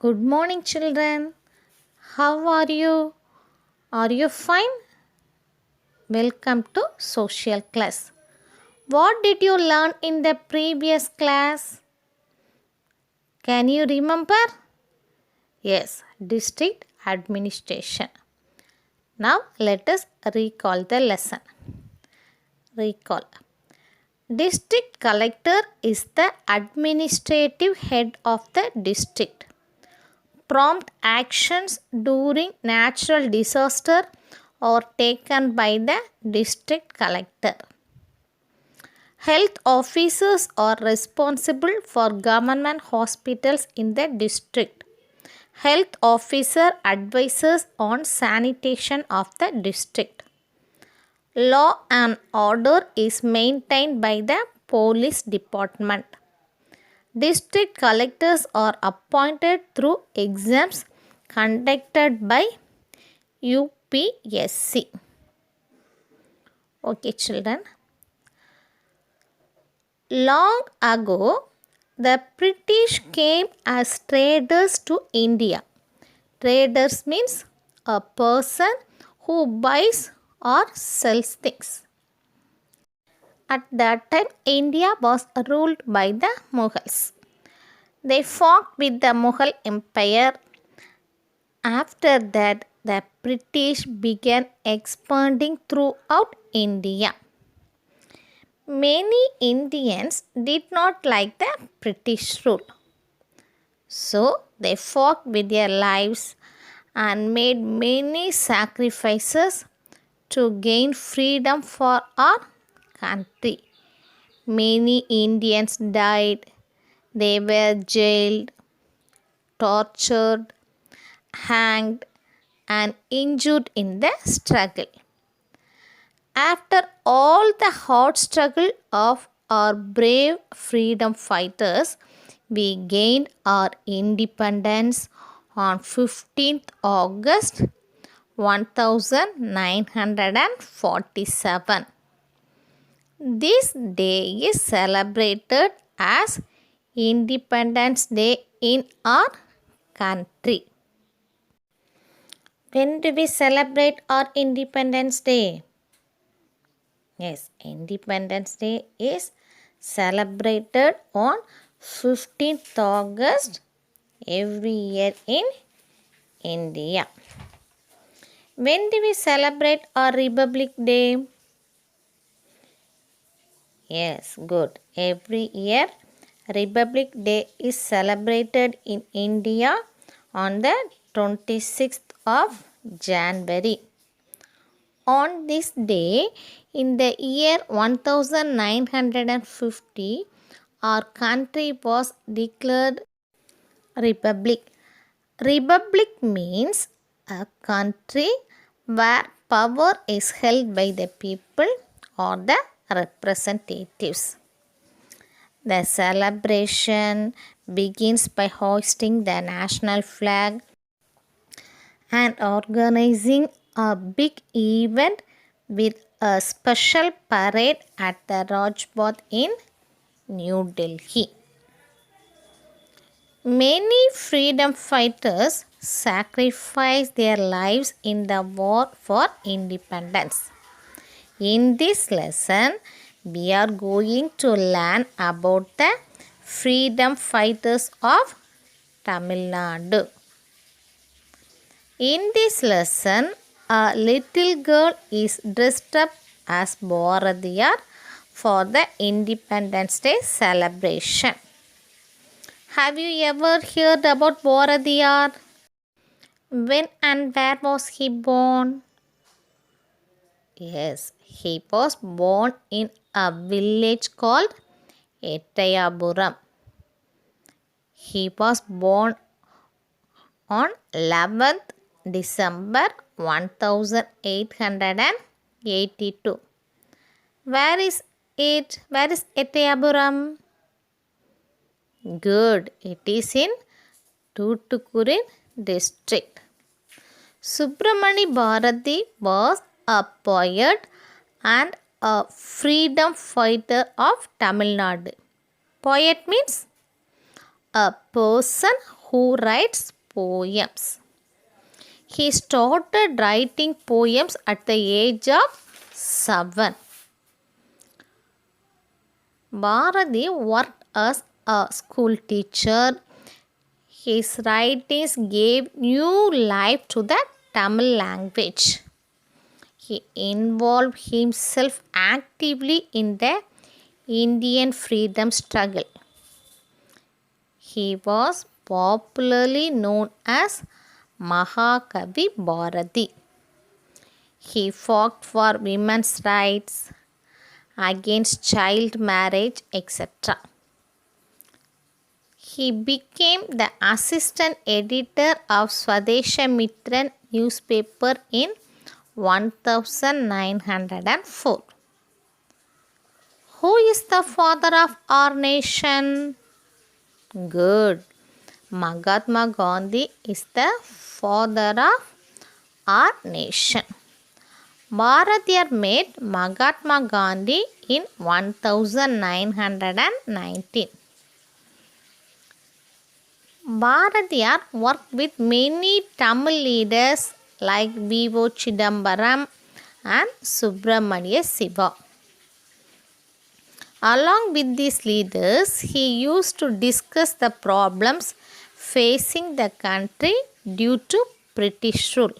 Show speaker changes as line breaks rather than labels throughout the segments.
Good morning, children. How are you? Are you fine? Welcome to social class. What did you learn in the previous class? Can you remember? Yes, district administration. Now let us recall the lesson. Recall. District collector is the administrative head of the district. Prompt actions during natural disaster are taken by the district collector. Health officers are responsible for government hospitals in the district. Health officer advises on sanitation of the district. Law and order is maintained by the police department. District collectors are appointed through exams conducted by UPSC. Okay, children. Long ago, the British came as traders to India. Traders means a person who buys or sells things. At that time, India was ruled by the Mughals. They fought with the Mughal Empire. After that, the British began expanding throughout India. Many Indians did not like the British rule. So they fought with their lives and made many sacrifices to gain freedom for our country. Many Indians died, they were jailed, tortured, hanged, and injured in the struggle. After all the hard struggle of our brave freedom fighters, we gained our independence on 15th August 1947. This day is celebrated as Independence Day in our country. When do we celebrate our Independence Day? Yes, Independence Day is celebrated on 15th August every year in India. When do we celebrate our Republic Day? Yes, good. Every year Republic Day is celebrated in India on the 26th of January. On this day, in the year 1950, our country was declared Republic. Republic means a country where power is held by the people or the representatives. The celebration begins by hoisting the national flag and organizing a big event with a special parade at the Rajpath in New Delhi. Many freedom fighters sacrificed their lives in the war for independence. In this lesson, we are going to learn about the freedom fighters of Tamil Nadu. In this lesson, a little girl is dressed up as Bharatiyar for the Independence Day celebration. Have you ever heard about Bharatiyar? When and where was he born? Yes, he was born in a village called Ettayapuram. He was born on 11th December 1882. Where is it? Where is Ettayapuram? Good. It is in Tuticorin district. Subramani Bharati was a poet and a freedom fighter of Tamil Nadu. Poet means a person who writes poems. He started writing poems at the age of 7. Bharati worked as a school teacher. His writings gave new life to the Tamil language. He involved himself actively in the Indian freedom struggle. He was popularly known as Mahakavi Bharati. He fought for women's rights, against child marriage, etc. He became the assistant editor of Swadeshamitran newspaper in 1904. Who is the father of our nation? Good. Mahatma Gandhi is the father of our nation. Bharatiyar met Mahatma Gandhi in 1919. Bharatiyar worked with many Tamil leaders like V.O. Chidambaram and Subramania Siva. Along with these leaders, he used to discuss the problems facing the country due to British rule.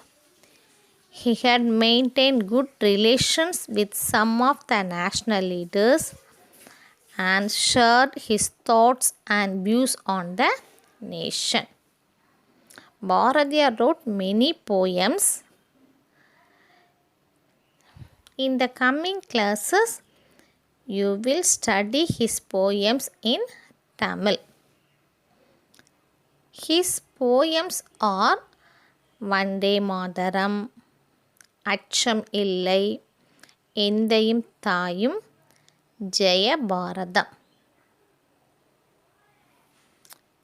He had maintained good relations with some of the national leaders and shared his thoughts and views on the nation. Bharatiyar wrote many poems. In the coming classes, you will study his poems in Tamil. His poems are Vande Mataram, Acham Illai, Endayum Thayum, Jaya Bharadam.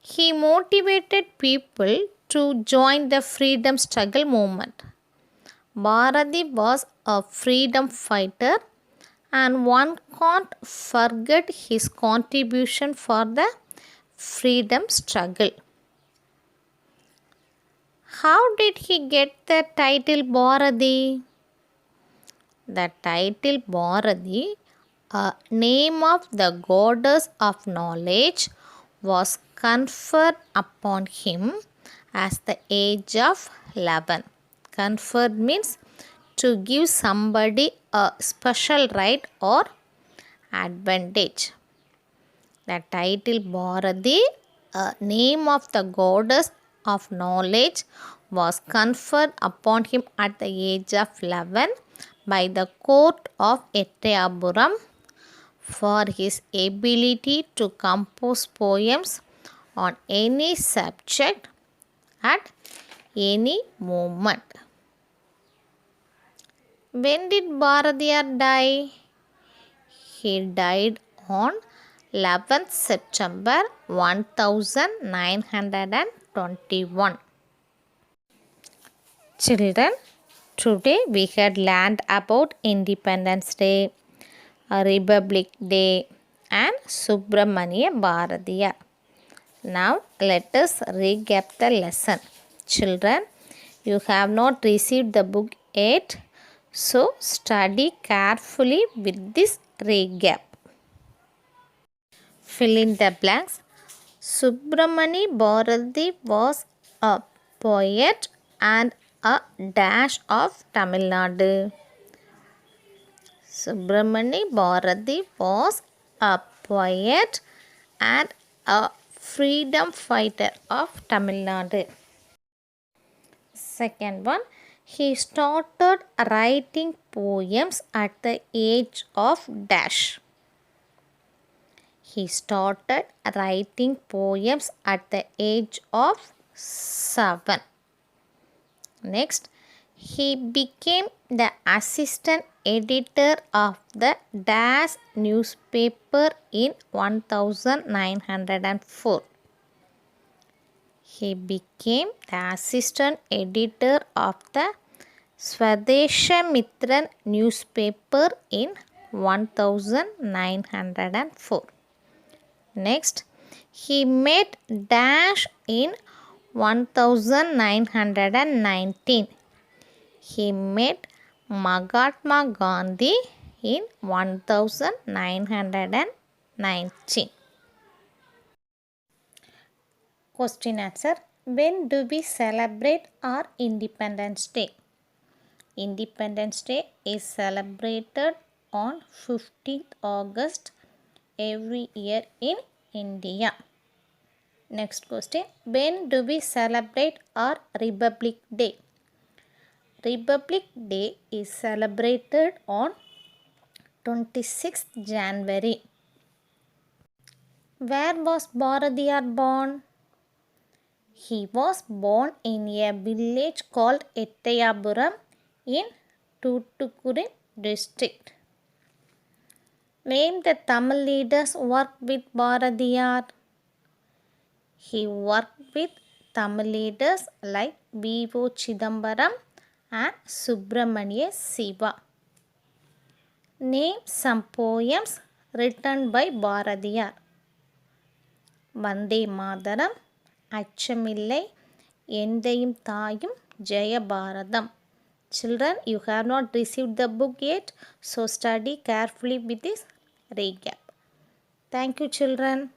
He motivated people to join the freedom struggle movement. Bharati was a freedom fighter and one can't forget his contribution for the freedom struggle. How did he get the title Bharati? The title Bharati, a name of the goddess of knowledge, was conferred upon him at the age of 11. Conferred means to give somebody a special right or advantage. The title Bharati, a name of the goddess of knowledge, was conferred upon him at the age of 11 by the court of Ettayapuram for his ability to compose poems on any subject at any moment. When did Bharatiyar die? He died on 11th September 1921. Children, today we had learned about Independence Day, Republic Day and Subramania Bharatiyar. Now let us recap the lesson. Children, you have not received the book yet, so study carefully with this recap. Fill in the blanks. Subramani Bharati was a poet and a dash of Tamil Nadu. Subramani Bharati was a poet and a freedom fighter of Tamil Nadu. Second one, he started writing poems at the age of dash. He started writing poems at the age of 7. Next, he became the assistant editor of the dash newspaper in 1904. He became the assistant editor of the Swadeshamitran newspaper in 1904. Next, He met dash in 1919. He met Mahatma Gandhi in 1919. Question answer. When do we celebrate our Independence Day? Independence Day is celebrated on 15th August every year in India. Next question. When do we celebrate our Republic Day? Republic Day is celebrated on 26th January. Where was Bharatiyar born? He was born in a village called Ettayapuram in Tootukudim district. Name the Tamil leaders who worked with Bharatiyar. He worked with Tamil leaders like V.O. Chidambaram and Subramania Siva. Name some poems written by Bharatiyar. Vande Mataram, Achamillai, Endayum Thayum, Jaya Bharatam. Children, you have not received the book yet, so study carefully with this recap. Thank you, children.